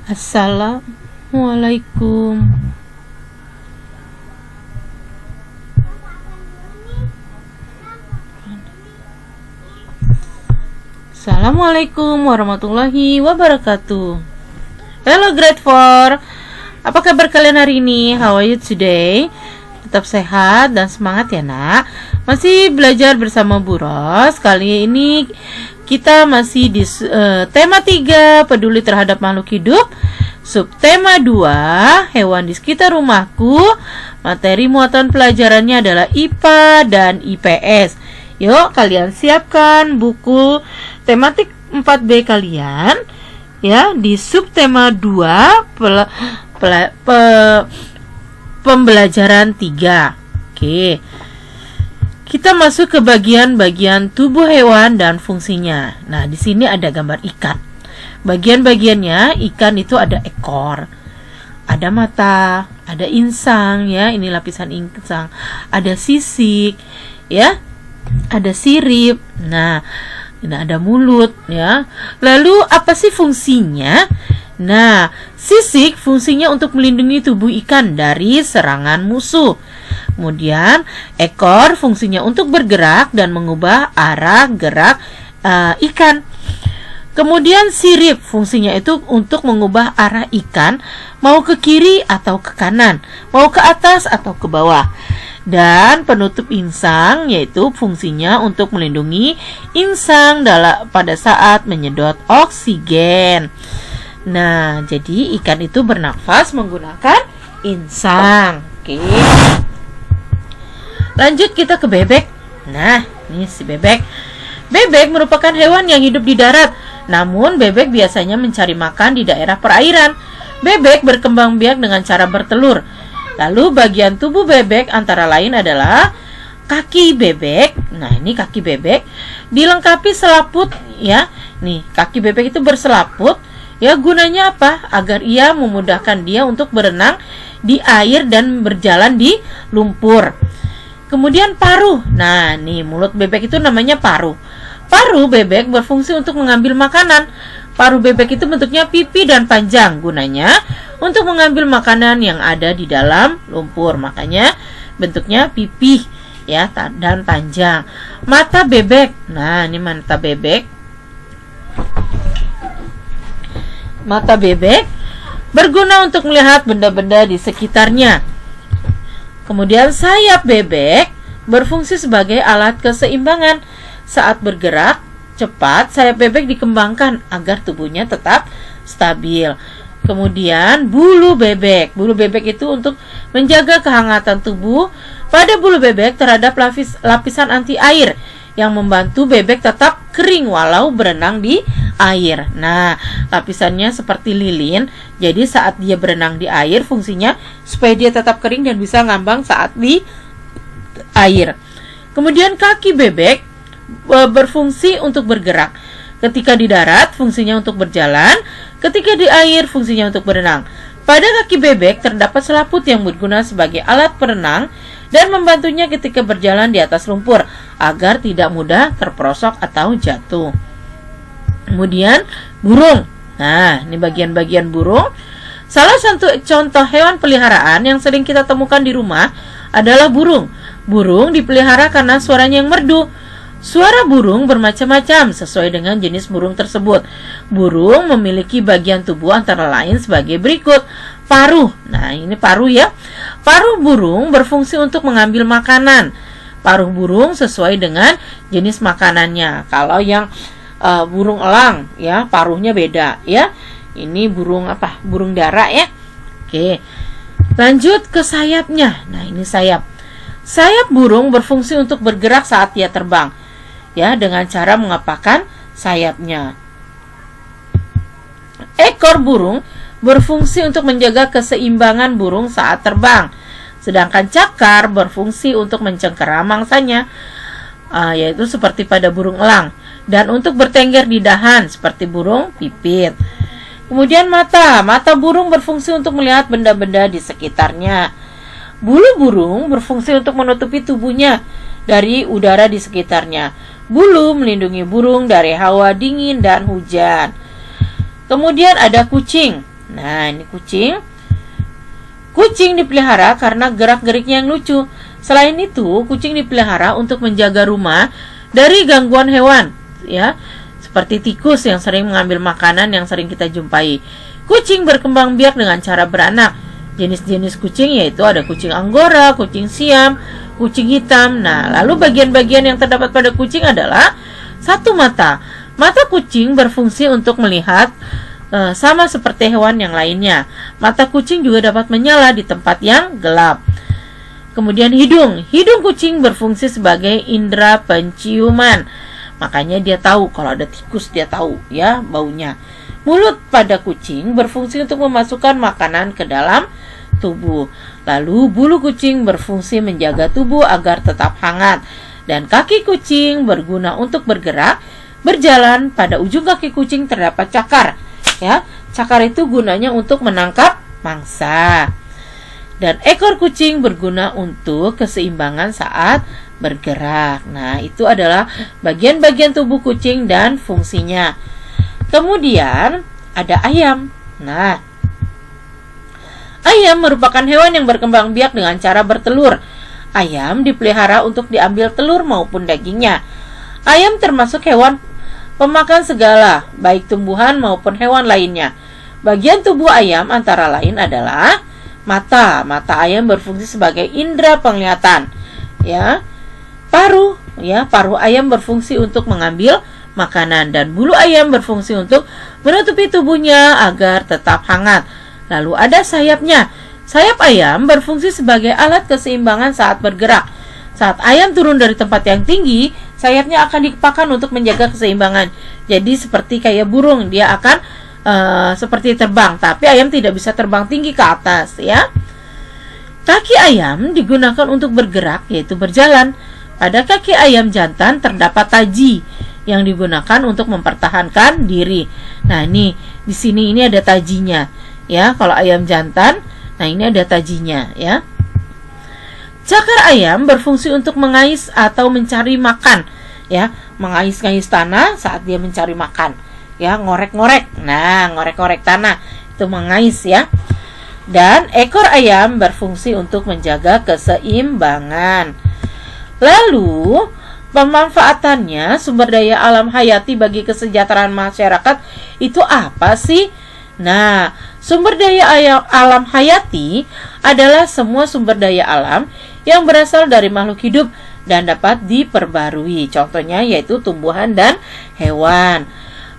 Assalamualaikum. Assalamualaikum warahmatullahi wabarakatuh. Hello grade 4. Apa kabar kalian hari ini? How are you today? Tetap sehat dan semangat ya nak. Masih belajar bersama Bu Ros. Kali ini kita masih di tema 3, peduli terhadap makhluk hidup. Subtema 2, hewan di sekitar rumahku. Materi muatan pelajarannya adalah IPA dan IPS. Yuk kalian siapkan buku tematik 4B kalian ya di subtema 2 pembelajaran 3. Oke. Kita masuk ke bagian-bagian tubuh hewan dan fungsinya. Nah, di sini ada gambar ikan. Bagian-bagiannya ikan itu ada ekor, ada mata, ada insang ya, ini lapisan insang, ada sisik ya, ada sirip. Nah, ini ada mulut ya. Lalu apa sih fungsinya? Nah, sisik fungsinya untuk melindungi tubuh ikan dari serangan musuh. Kemudian ekor fungsinya untuk bergerak dan mengubah arah gerak ikan. Kemudian sirip fungsinya itu untuk mengubah arah ikan mau ke kiri atau ke kanan, mau ke atas atau ke bawah. Dan penutup insang yaitu fungsinya untuk melindungi insang pada saat menyedot oksigen. Nah, jadi ikan itu bernafas menggunakan insang. Oke. Lanjut kita ke bebek. Nah, ini si bebek. Bebek merupakan hewan yang hidup di darat. Namun bebek biasanya mencari makan di daerah perairan. Bebek berkembang biak dengan cara bertelur. Lalu bagian tubuh bebek antara lain adalah kaki bebek. Nah, ini kaki bebek dilengkapi selaput ya. Nih, kaki bebek itu berselaput. Ya, gunanya apa? Agar ia memudahkan dia untuk berenang di air dan berjalan di lumpur. Kemudian paruh. Nah, nih mulut bebek itu namanya paruh. Paruh bebek berfungsi untuk mengambil makanan. Paruh bebek itu bentuknya pipi dan panjang. Gunanya untuk mengambil makanan yang ada di dalam lumpur. Makanya bentuknya pipi ya dan panjang. Mata bebek. Nah, ini mata bebek. Mata bebek berguna untuk melihat benda-benda di sekitarnya. Kemudian sayap bebek berfungsi sebagai alat keseimbangan. Saat bergerak cepat, sayap bebek dikembangkan agar tubuhnya tetap stabil. Kemudian bulu bebek. Bulu bebek itu untuk menjaga kehangatan tubuh. Pada bulu bebek terhadap lapisan anti air yang membantu bebek tetap kering walau berenang di air. Nah, lapisannya seperti lilin. Jadi saat dia berenang di air, fungsinya supaya dia tetap kering dan bisa ngambang saat di air. Kemudian kaki bebek berfungsi untuk bergerak. Ketika di darat, fungsinya untuk berjalan. Ketika di air, fungsinya untuk berenang. Pada kaki bebek terdapat selaput yang berguna sebagai alat perenang dan membantunya ketika berjalan di atas lumpur agar tidak mudah terperosok atau jatuh. Kemudian burung. Nah, ini bagian-bagian burung. Salah satu contoh hewan peliharaan yang sering kita temukan di rumah adalah burung. Burung dipelihara karena suaranya yang merdu. Suara burung bermacam-macam sesuai dengan jenis burung tersebut. Burung memiliki bagian tubuh antara lain sebagai berikut. Paruh. Nah, ini paruh ya. Paruh burung berfungsi untuk mengambil makanan. Paruh burung sesuai dengan jenis makanannya. Kalau yang burung elang ya, paruhnya beda ya. Ini burung apa? Burung dara ya. Oke. Lanjut ke sayapnya. Nah, ini sayap. Sayap burung berfungsi untuk bergerak saat ia terbang. Ya, dengan cara mengepakkan sayapnya. Ekor burung berfungsi untuk menjaga keseimbangan burung saat terbang. Sedangkan cakar berfungsi untuk mencengkeram mangsanya, yaitu seperti pada burung elang. Dan untuk bertengger di dahan seperti burung pipit. Kemudian mata. Mata burung berfungsi untuk melihat benda-benda di sekitarnya. Bulu burung berfungsi untuk menutupi tubuhnya dari udara di sekitarnya. Bulu melindungi burung dari hawa dingin dan hujan. Kemudian ada kucing. Nah, ini kucing. Kucing dipelihara karena gerak-geriknya yang lucu. Selain itu, kucing dipelihara untuk menjaga rumah dari gangguan hewan, ya, seperti tikus yang sering mengambil makanan yang sering kita jumpai. Kucing berkembang biak dengan cara beranak. Jenis-jenis kucing yaitu ada kucing Anggora, kucing Siam, kucing hitam. Nah, lalu bagian-bagian yang terdapat pada kucing adalah satu, mata. Mata kucing berfungsi untuk melihat, sama seperti hewan yang lainnya. Mata kucing juga dapat menyala di tempat yang gelap. Kemudian hidung. Hidung kucing berfungsi sebagai indera penciuman. Makanya dia tahu kalau ada tikus, dia tahu ya baunya. Mulut pada kucing berfungsi untuk memasukkan makanan ke dalam tubuh. Lalu bulu kucing berfungsi menjaga tubuh agar tetap hangat. Dan kaki kucing berguna untuk bergerak, berjalan. Pada ujung kaki kucing terdapat cakar. Ya, cakar itu gunanya untuk menangkap mangsa. Dan ekor kucing berguna untuk keseimbangan saat bergerak. Nah, itu adalah bagian-bagian tubuh kucing dan fungsinya. Kemudian ada ayam. Nah, ayam merupakan hewan yang berkembang biak dengan cara bertelur. Ayam dipelihara untuk diambil telur maupun dagingnya. Ayam termasuk hewan pemakan segala, baik tumbuhan maupun hewan lainnya. Bagian tubuh ayam antara lain adalah mata. Mata ayam berfungsi sebagai indera penglihatan. Ya. Paruh, ya, paruh ayam berfungsi untuk mengambil makanan dan bulu ayam berfungsi untuk menutupi tubuhnya agar tetap hangat. Lalu ada sayapnya. Sayap ayam berfungsi sebagai alat keseimbangan saat bergerak. Saat ayam turun dari tempat yang tinggi, sayapnya akan dipakan untuk menjaga keseimbangan. Jadi seperti kayak burung, dia akan seperti terbang, tapi ayam tidak bisa terbang tinggi ke atas, ya. Kaki ayam digunakan untuk bergerak, yaitu berjalan. Pada kaki ayam jantan terdapat taji yang digunakan untuk mempertahankan diri. Nah, ini di sini ini ada tajinya, ya. Kalau ayam jantan, nah ini ada tajinya, ya. Cakar ayam berfungsi untuk mengais atau mencari makan, ya, mengais-ngais tanah saat dia mencari makan, ya, ngorek-ngorek. Nah, ngorek-ngorek tanah itu mengais, ya. Dan ekor ayam berfungsi untuk menjaga keseimbangan. Lalu, pemanfaatannya sumber daya alam hayati bagi kesejahteraan masyarakat itu apa sih? Nah, sumber daya alam hayati adalah semua sumber daya alam yang berasal dari makhluk hidup dan dapat diperbarui. Contohnya yaitu tumbuhan dan hewan.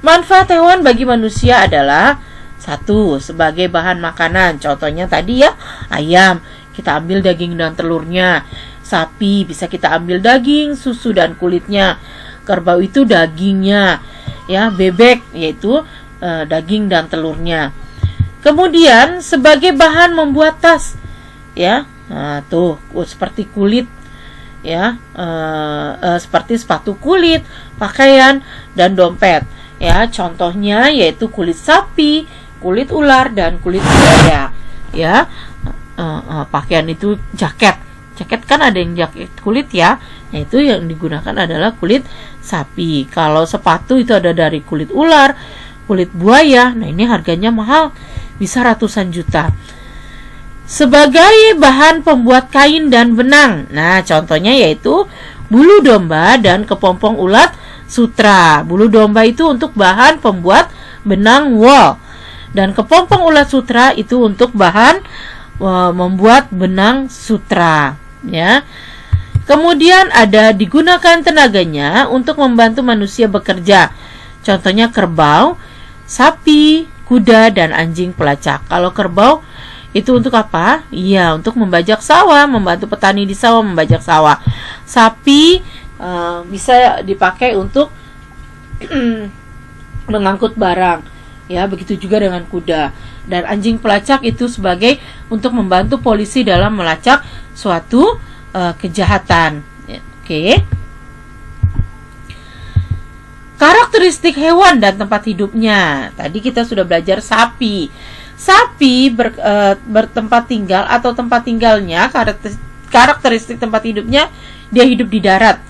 Manfaat hewan bagi manusia adalah 1. Sebagai bahan makanan. Contohnya tadi ya, ayam, kita ambil daging dan telurnya. Sapi bisa kita ambil daging, susu dan kulitnya. Kerbau itu dagingnya. Ya, bebek yaitu daging dan telurnya. Kemudian sebagai bahan membuat tas, ya, nah, tuh seperti kulit, ya, seperti sepatu kulit, pakaian dan dompet, ya. Contohnya yaitu kulit sapi, kulit ular dan kulit buaya, ya. Pakaian itu jaket kan ada yang jaket kulit, ya. Nah, itu yang digunakan adalah kulit sapi. Kalau sepatu itu ada dari kulit ular, kulit buaya. Nah, ini harganya mahal, bisa ratusan juta. Sebagai bahan pembuat kain dan benang. Nah, contohnya yaitu bulu domba dan kepompong ulat sutra. Bulu domba itu untuk bahan pembuat benang wol, dan kepompong ulat sutra itu untuk bahan membuat benang sutra, ya. Kemudian ada digunakan tenaganya untuk membantu manusia bekerja. Contohnya kerbau, sapi, kuda, dan anjing pelacak. Kalau kerbau itu untuk apa? Iya, untuk membajak sawah, membantu petani di sawah membajak sawah. Sapi bisa dipakai untuk mengangkut barang, ya. Begitu juga dengan kuda. Dan anjing pelacak itu sebagai untuk membantu polisi dalam melacak suatu kejahatan. Oke. Karakteristik hewan dan tempat hidupnya. Tadi kita sudah belajar sapi. Sapi bertempat tinggal atau tempat tinggalnya, karakteristik tempat hidupnya, dia hidup di darat,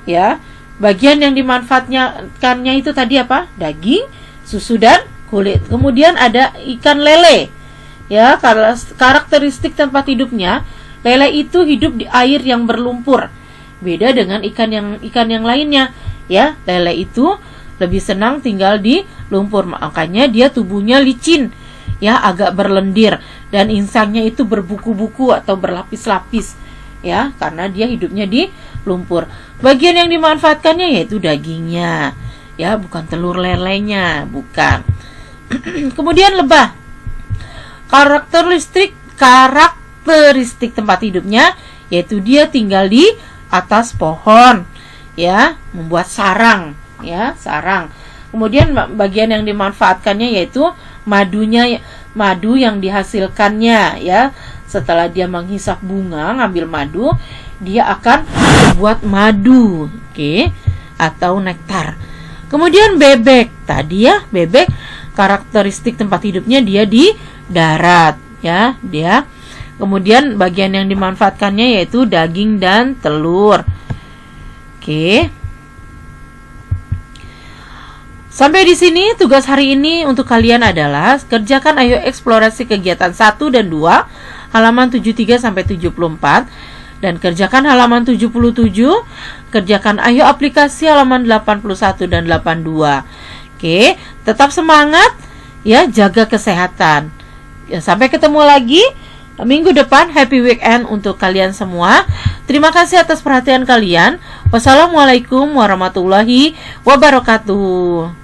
ya. Bagian yang dimanfaatkannya itu tadi apa? Daging, susu dan kulit. Kemudian ada ikan lele. Ya, karakteristik tempat hidupnya, lele itu hidup di air yang berlumpur. Beda dengan ikan yang lainnya. Ya, lele itu lebih senang tinggal di lumpur, makanya dia tubuhnya licin, ya, agak berlendir, dan insangnya itu berbuku-buku atau berlapis-lapis, ya, karena dia hidupnya di lumpur. Bagian yang dimanfaatkannya yaitu dagingnya, ya, bukan telur lelenya, bukan. Kemudian lebah. Karakteristik tempat hidupnya yaitu dia tinggal di atas pohon, ya, membuat sarang, ya, sarang. Kemudian bagian yang dimanfaatkannya yaitu madu yang dihasilkannya, ya. Setelah dia menghisap bunga, ngambil madu, dia akan membuat madu, oke, atau nektar. Kemudian bebek. Tadi ya, bebek karakteristik tempat hidupnya dia di darat, ya, dia. Kemudian bagian yang dimanfaatkannya yaitu daging dan telur. Oke. Sampai di sini tugas hari ini untuk kalian adalah kerjakan ayo eksplorasi kegiatan 1 dan 2 halaman 73 sampai 74 dan kerjakan halaman 77, kerjakan ayo aplikasi halaman 81 dan 82. Oke, tetap semangat ya, jaga kesehatan. Ya, sampai ketemu lagi minggu depan. Happy weekend untuk kalian semua. Terima kasih atas perhatian kalian. Wassalamualaikum warahmatullahi wabarakatuh.